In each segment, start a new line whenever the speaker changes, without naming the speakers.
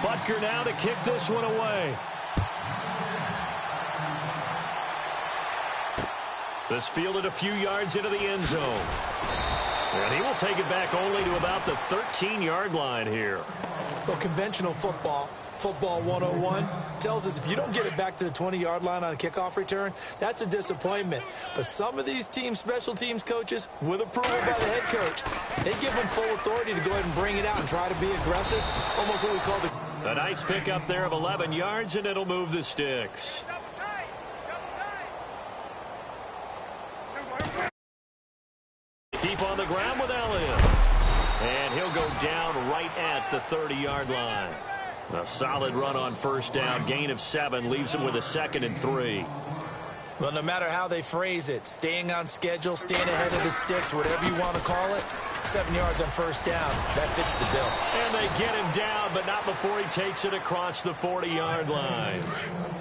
Butker now to kick this one away. This fielded a few yards into the end zone. And he will take it back only to about the 13-yard line here.
Well, conventional football 101, tells us if you don't get it back to the 20-yard line on a kickoff return, that's a disappointment. But some of these special teams coaches, with approval by the head coach, they give them full authority to go ahead and bring it out and try to be aggressive, almost what we call the...
A nice pickup there of 11 yards, and it'll move the sticks. Keep on the ground with Elliott. And he'll go down right at the 30-yard line. A solid run on first down. Gain of 7 leaves him with a 2nd and 3.
Well, no matter how they phrase it, staying on schedule, staying ahead of the sticks, whatever you want to call it, 7 yards on first down, that fits the bill.
And they get him down, but not before he takes it across the 40-yard line.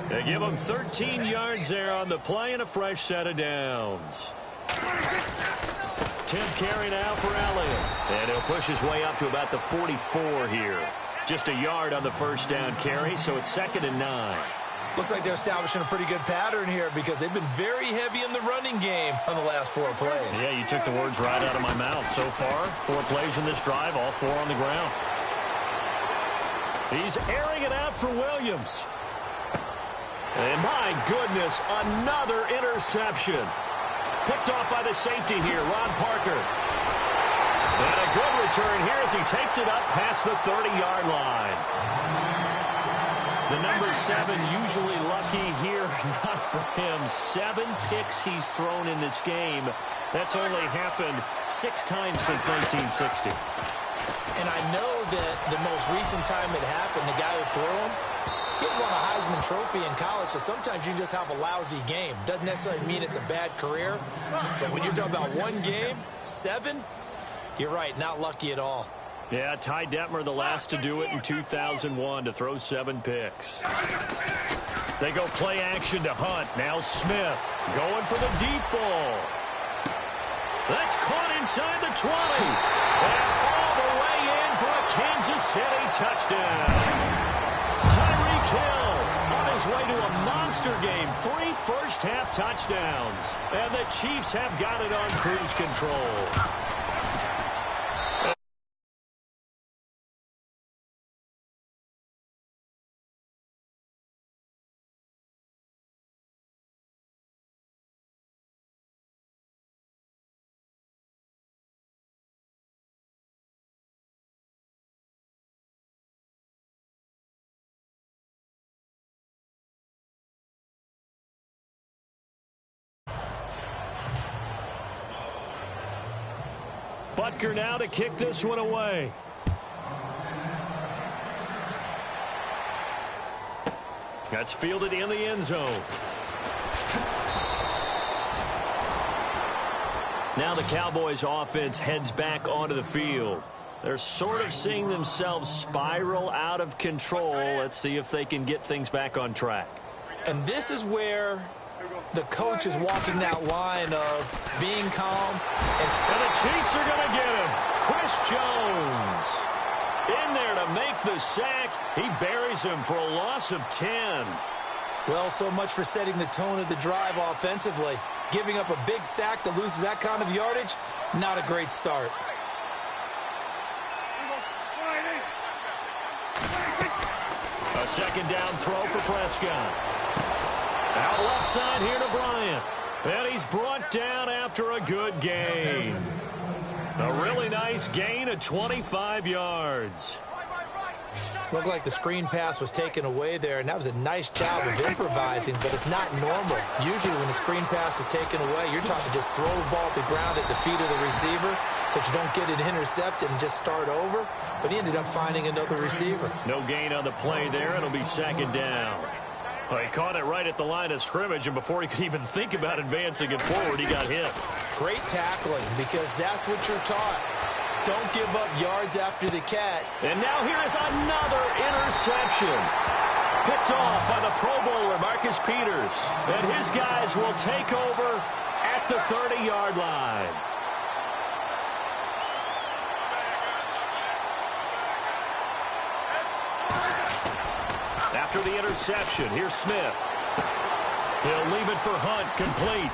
They give him 13 yards there on the play and a fresh set of downs. 10th carry now for Elliott. And he'll push his way up to about the 44 here. Just a yard on the first down carry, so it's 2nd and 9.
Looks like they're establishing a pretty good pattern here because they've been very heavy in the running game on the last 4 plays.
Yeah, you took the words right out of my mouth. So far, 4 plays in this drive, all 4 on the ground. He's airing it out for Williams. And my goodness, another interception. Picked off by the safety here, Ron Parker. And a good return here as he takes it up past the 30-yard line. The number 7 usually lucky here, not for him. 7 picks he's thrown in this game. That's only happened 6 times since 1960.
And I know that the most recent time it happened, the guy who threw him, he won a Heisman Trophy in college, so sometimes you just have a lousy game. Doesn't necessarily mean it's a bad career, but when you're talking about 1 game, 7, you're right, not lucky at all.
Yeah, Ty Detmer, the last to do it in 2001, to throw 7 picks. They go play action to Hunt. Now Smith going for the deep ball. That's caught inside the 20. And all the way in for a Kansas City touchdown. Tyreek Hill on his way to a monster game. 3 first-half touchdowns. And the Chiefs have got it on cruise control. Butker now to kick this one away. That's fielded in the end zone. Now the Cowboys offense heads back onto the field. They're sort of seeing themselves spiral out of control. Let's see if they can get things back on track.
And this is where the coach is walking that line of being calm.
And the Chiefs are going to get him. Chris Jones in there to make the sack. He buries him for a loss of 10.
Well, so much for setting the tone of the drive offensively. Giving up a big sack that loses that kind of yardage, not a great start.
A 2nd down throw for Prescott. Out left side here to Bryant. And he's brought down after a good gain. A really nice gain of 25 yards.
Looked like the screen pass was taken away there, and that was a nice job of improvising, but it's not normal. Usually when the screen pass is taken away, you're talking just throw the ball at the ground at the feet of the receiver so that you don't get it intercepted and just start over. But he ended up finding another receiver.
No gain on the play there. It'll be 2nd down. Well, he caught it right at the line of scrimmage, and before he could even think about advancing it forward, he got hit.
Great tackling, because that's what you're taught. Don't give up yards after the cat.
And now here is another interception. Picked off by the Pro Bowler, Marcus Peters. And his guys will take over at the 30-yard line. After the interception, here's Smith. He'll leave it for Hunt, complete.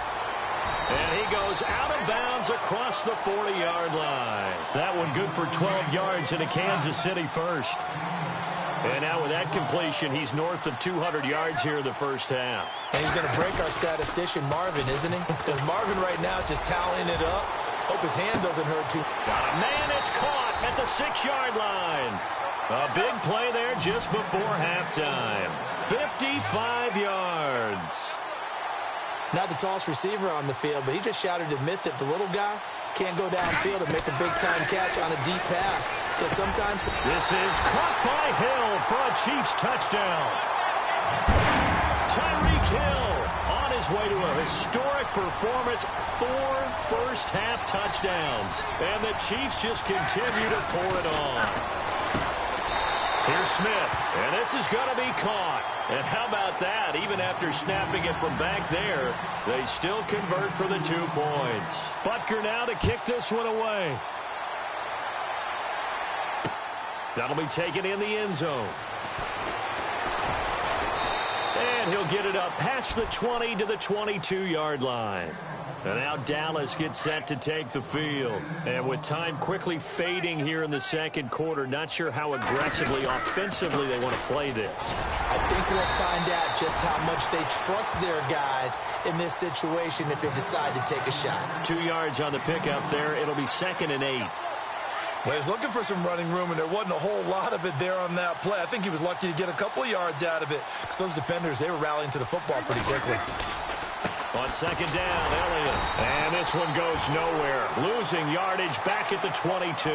And he goes out of bounds across the 40-yard line. That one good for 12 yards into Kansas City first. And now with that completion, he's north of 200 yards here in the first half.
And he's going to break our statistician Marvin, isn't he? Because Marvin right now is just tallying it up. Hope his hand doesn't hurt too.
Got a man, it's caught at the 6-yard line. A big play there just before halftime. 55 yards.
Not the tallest receiver on the field, but he just shouted to admit that the little guy can't go downfield and make a big-time catch on a deep pass. Because sometimes...
This is caught by Hill for a Chiefs touchdown. Tyreek Hill on his way to a historic performance. 4 first-half touchdowns. And the Chiefs just continue to pour it on. Here's Smith, and this is going to be caught. And how about that? Even after snapping it from back there, they still convert for the 2 points. Butker now to kick this one away. That'll be taken in the end zone. And he'll get it up past the 20 to the 22-yard line. And now Dallas gets set to take the field. And with time quickly fading here in the second quarter, not sure how aggressively, offensively they want to play this.
I think we'll find out just how much they trust their guys in this situation if they decide to take a shot.
2 yards on the pickup there. It'll be 2nd and 8.
Well, he was looking for some running room, and there wasn't a whole lot of it there on that play. I think he was lucky to get a couple of yards out of it because those defenders, they were rallying to the football pretty quickly.
On 2nd down, Elliott. And this one goes nowhere. Losing yardage back at the 22.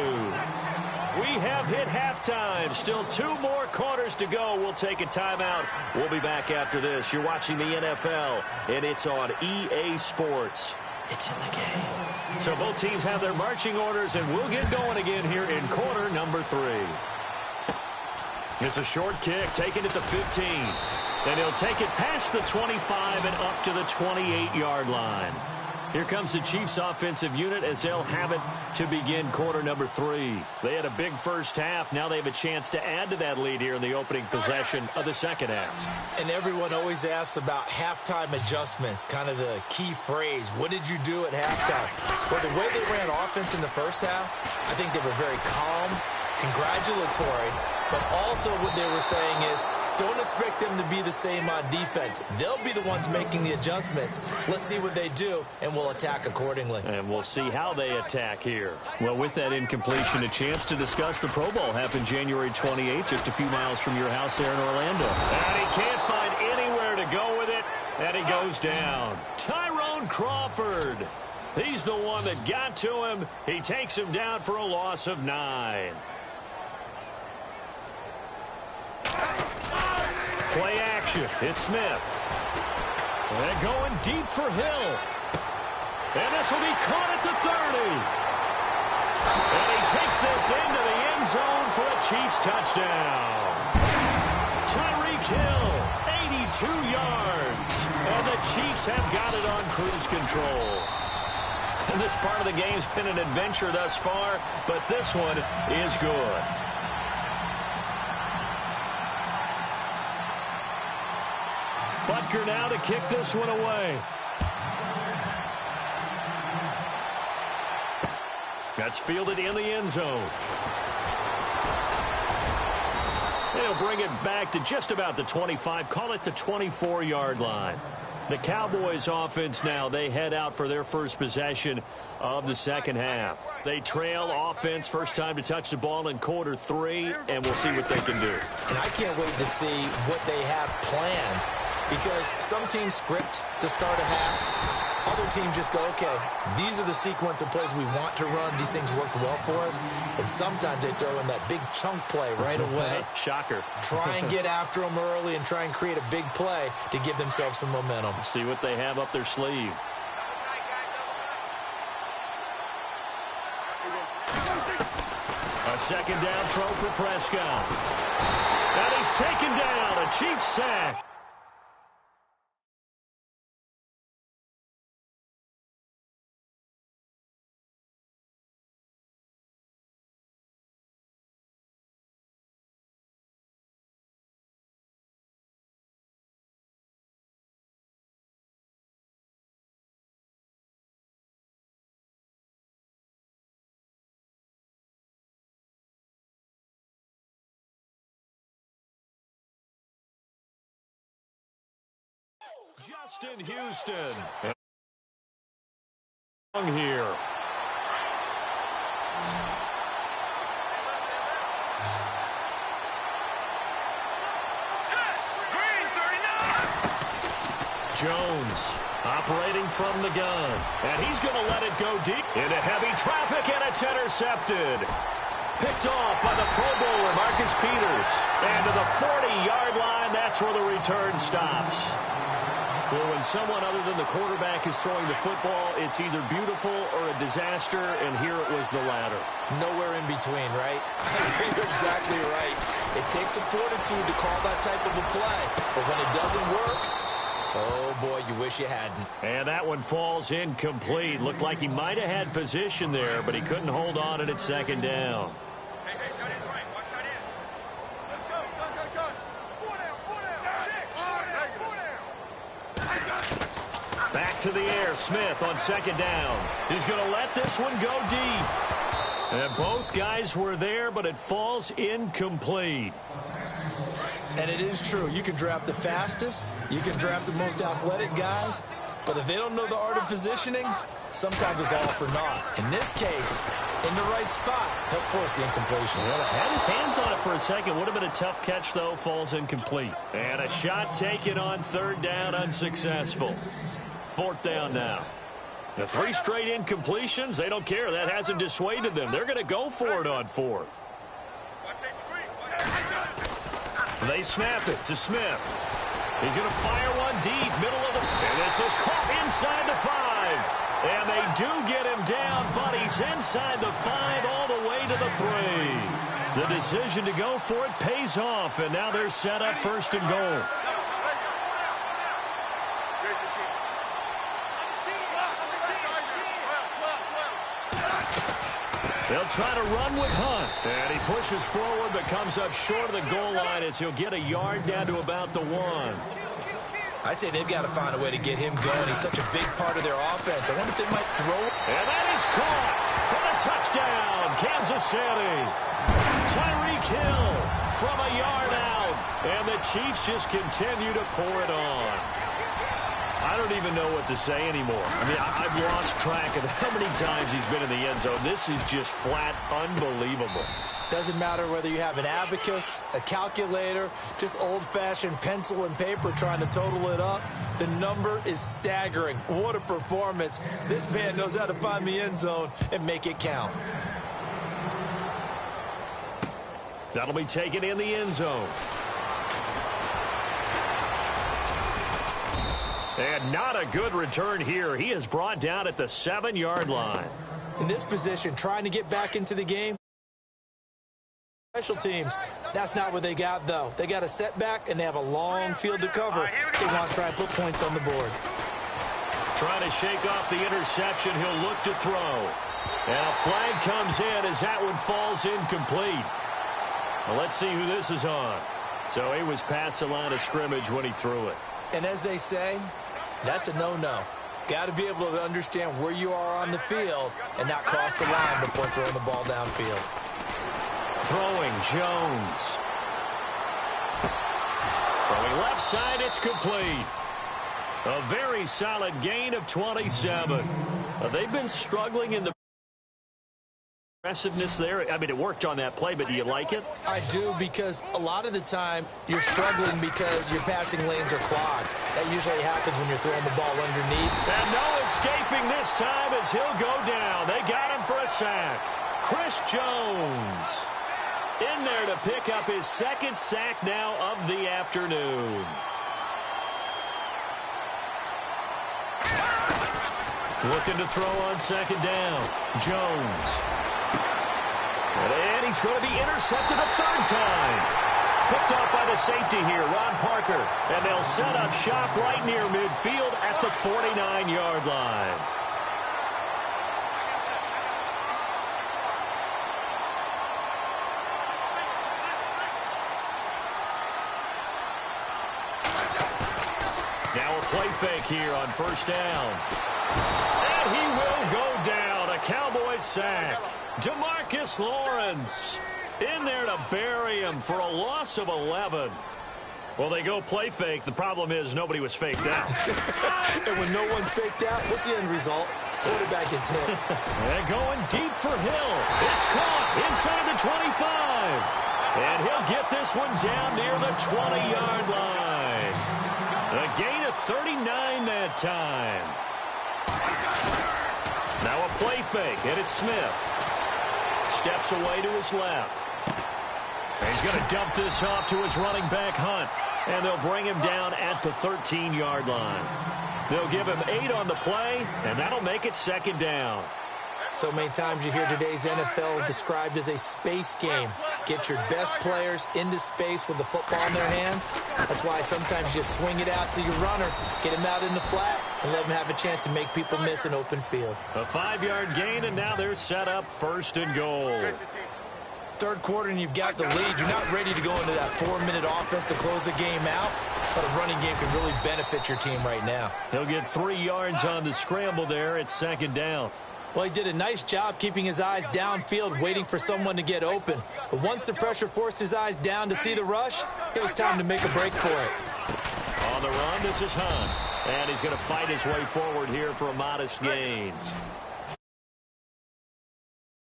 We have hit halftime. Still 2 more quarters to go. We'll take a timeout. We'll be back after this. You're watching the NFL, and it's on EA Sports. It's in the game. So both teams have their marching orders, and we'll get going again here in quarter number 3. It's a short kick taken at the 15. And he'll take it past the 25 and up to the 28-yard line. Here comes the Chiefs offensive unit as they'll have it to begin quarter number 3. They had a big first half. Now they have a chance to add to that lead here in the opening possession of the second half.
And everyone always asks about halftime adjustments, kind of the key phrase. What did you do at halftime? Well, the way they ran offense in the first half, I think they were very calm, congratulatory, but also what they were saying is, don't expect them to be the same on defense. They'll be the ones making the adjustments. Let's see what they do, and we'll attack accordingly.
And we'll see how they attack here. Well, with that incompletion, a chance to discuss the Pro Bowl happened January 28th, just a few miles from your house there in Orlando. And he can't find anywhere to go with it, and he goes down. Tyrone Crawford. He's the one that got to him. He takes him down for a loss of 9. Play action. It's Smith. They're going deep for Hill. And this will be caught at the 30. And he takes this into the end zone for a Chiefs touchdown. Tyreek Hill, 82 yards. And the Chiefs have got it on cruise control. And this part of the game's been an adventure thus far, but this one is good. Butker now to kick this one away. That's fielded in the end zone. They'll bring it back to just about the 25, call it the 24-yard line. The Cowboys offense now, they head out for their first possession of the second half. They trail offense, first time to touch the ball in quarter 3, and we'll see what they can do.
And I can't wait to see what they have planned. Because some teams script to start a half. Other teams just go, okay, these are the sequence of plays we want to run. These things worked well for us. And sometimes they throw in that big chunk play right away.
Shocker.
Try and get after them early and try and create a big play to give themselves some momentum.
See what they have up their sleeve. A second down throw for Prescott. And he's taken down. A Chiefs sack. Justin Houston. Here. Jones operating from the gun. And he's going to let it go deep into heavy traffic, and it's intercepted. Picked off by the Pro Bowler, Marcus Peters. And to the 40-yard line, that's where the return stops. Well, when someone other than the quarterback is throwing the football, it's either beautiful or a disaster, and here it was the latter.
Nowhere in between, right? You're exactly right. It takes a fortitude to call that type of a play, but when it doesn't work, oh, boy, you wish you hadn't.
And that one falls incomplete. Looked like he might have had position there, but he couldn't hold on at second down.
Hey, tight end right. Watch tight end. Let's go. Go. 4 down. Check. 4 down.
Back to the air. Smith on second down. He's going to let this one go deep. And both guys were there, but it falls incomplete.
And it is true. You can draft the fastest. You can draft the most athletic guys. But if they don't know the art of positioning, sometimes it's all for naught. In this case, in the right spot, help force the incompletion.
Well, had his hands on it for a second. Would have been a tough catch, though. Falls incomplete. And a shot taken on third down, unsuccessful. Fourth down now. The 3 straight incompletions, they don't care. That hasn't dissuaded them. They're going to go for it on fourth. They snap it to Smith. He's going to fire one deep, middle of the... And this is caught inside the 5. And they do get him down, but he's inside the 5 all the way to the 3. The decision to go for it pays off, and now they're set up first and goal. They'll try to run with Hunt. And he pushes forward but comes up short of the goal line as he'll get a yard down to about the 1.
I'd say they've got to find a way to get him going. He's such a big part of their offense. I wonder if they might throw it.
And that is caught for the touchdown, Kansas City. Tyreek Hill from a yard out. And the Chiefs just continue to pour it on. I don't even know what to say anymore. I mean, I've lost track of how many times he's been in the end zone. This is just flat unbelievable.
Doesn't matter whether you have an abacus, a calculator, just old-fashioned pencil and paper trying to total it up. The number is staggering. What a performance. This man knows how to find the end zone and make it count.
That'll be taken in the end zone. And not a good return here. He is brought down at the 7-yard line.
In this position, trying to get back into the game. Special teams, that's not what they got, though. They got a setback, and they have a long field to cover. They want to try and put points on the board.
Trying to shake off the interception. He'll look to throw. And a flag comes in as that one falls incomplete. Well, let's see who this is on. So he was past the line of scrimmage when he threw it.
And as they say, that's a no-no. Got to be able to understand where you are on the field and not cross the line before throwing the ball downfield.
Throwing Jones. Throwing left side, it's complete. A very solid gain of 27. They've been struggling in the aggressiveness there. I mean, it worked on that play, but do you like it?
I do, because a lot of the time you're struggling because your passing lanes are clogged. That usually happens when you're throwing the ball underneath.
And no escaping this time as he'll go down. They got him for a sack. Chris Jones in there to pick up his 2nd sack now of the afternoon. Looking to throw on 2nd down. Jones. And he's going to be intercepted a 3rd time. Picked off by the safety here, Ron Parker. And they'll set up shop right near midfield at the 49-yard line. Now a play fake here on 1st down. And he will go down. A Cowboys sack. DeMarcus Lawrence in there to bury him for a loss of 11. Well, they go play fake. The problem is nobody was faked out.
And when no one's faked out, what's the end result? Quarterback gets hit.
And going deep for Hill. It's caught inside the 25. And he'll get this one down near the 20-yard line. A gain of 39 that time. Now a play fake, and it's Smith. Steps away to his left. And he's going to dump this off to his running back, Hunt. And they'll bring him down at the 13-yard line. They'll give him 8 on the play, and that'll make it second down.
So many times you hear today's NFL described as a space game. Get your best players into space with the football in their hands. That's why sometimes you swing it out to your runner, get him out in the flat, and let him have a chance to make people miss an open field.
A 5-yard gain, and now they're set up first and goal.
Third quarter and you've got the lead. You're not ready to go into that 4-minute offense to close the game out, but a running game can really benefit your team right now.
He'll get 3 yards on the scramble there. It's second down.
Well, he did a nice job keeping his eyes downfield, waiting for someone to get open. But once the pressure forced his eyes down to see the rush, it was time to make a break for it.
On the run, this is Hunt. And he's going to fight his way forward here for a modest gain.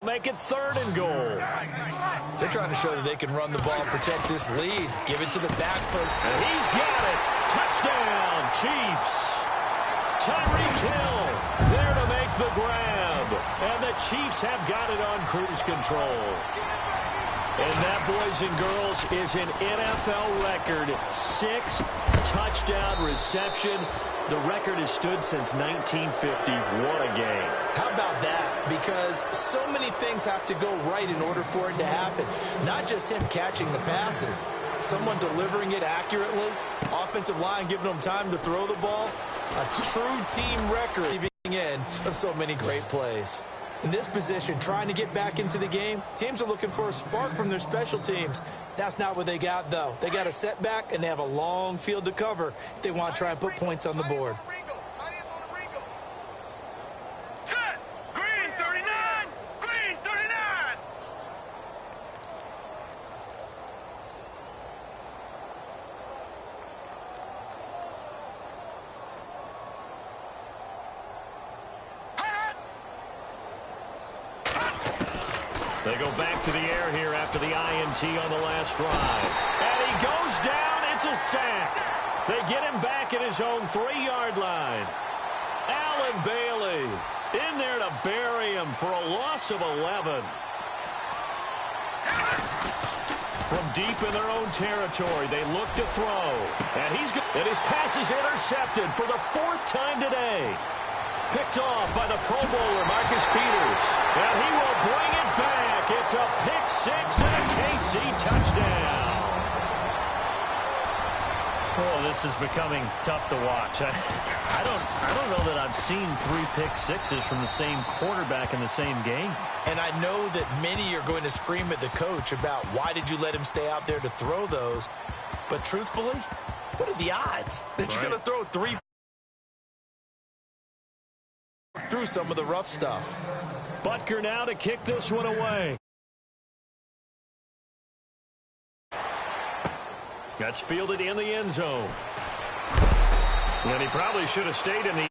Make it third and goal.
They're trying to show that they can run the ball and protect this lead. Give it to the backs.
And he's got it. Touchdown, Chiefs. Tyreek Hill there to make the grab. And the Chiefs have got it on cruise control. And that, boys and girls, is an NFL record. 6th touchdown reception. The record has stood since 1950. What a game.
How about that? Because so many things have to go right in order for it to happen. Not just him catching the passes. Someone delivering it accurately. Offensive line giving them time to throw the ball. A true team record in of so many great plays. In this position, trying to get back into the game, teams are looking for a spark from their special teams. That's not what they got, though. They got a setback, and they have a long field to cover if they want to try and put points on the board.
Set! Green 39! Green 39!
They go back to the air here after the INT on the last drive. And he goes down. It's a sack. They get him back at his own 3-yard line. Allen Bailey in there to bury him for a loss of 11. From deep in their own territory, they look to throw. And his pass is intercepted for the 4th time today. Picked off by the Pro Bowler, Marcus Peters. And he will bring it back. It's a pick 6 and a KC touchdown. Oh, this is becoming tough to watch. I don't know that I've seen 3 pick sixes from the same quarterback in the same game.
And I know that many are going to scream at the coach about why did you let him stay out there to throw those. But truthfully, what are the odds that you're going to throw 3 through some of the rough stuff?
Butker now to kick this one away. That's fielded in the end zone. And he probably should have stayed in the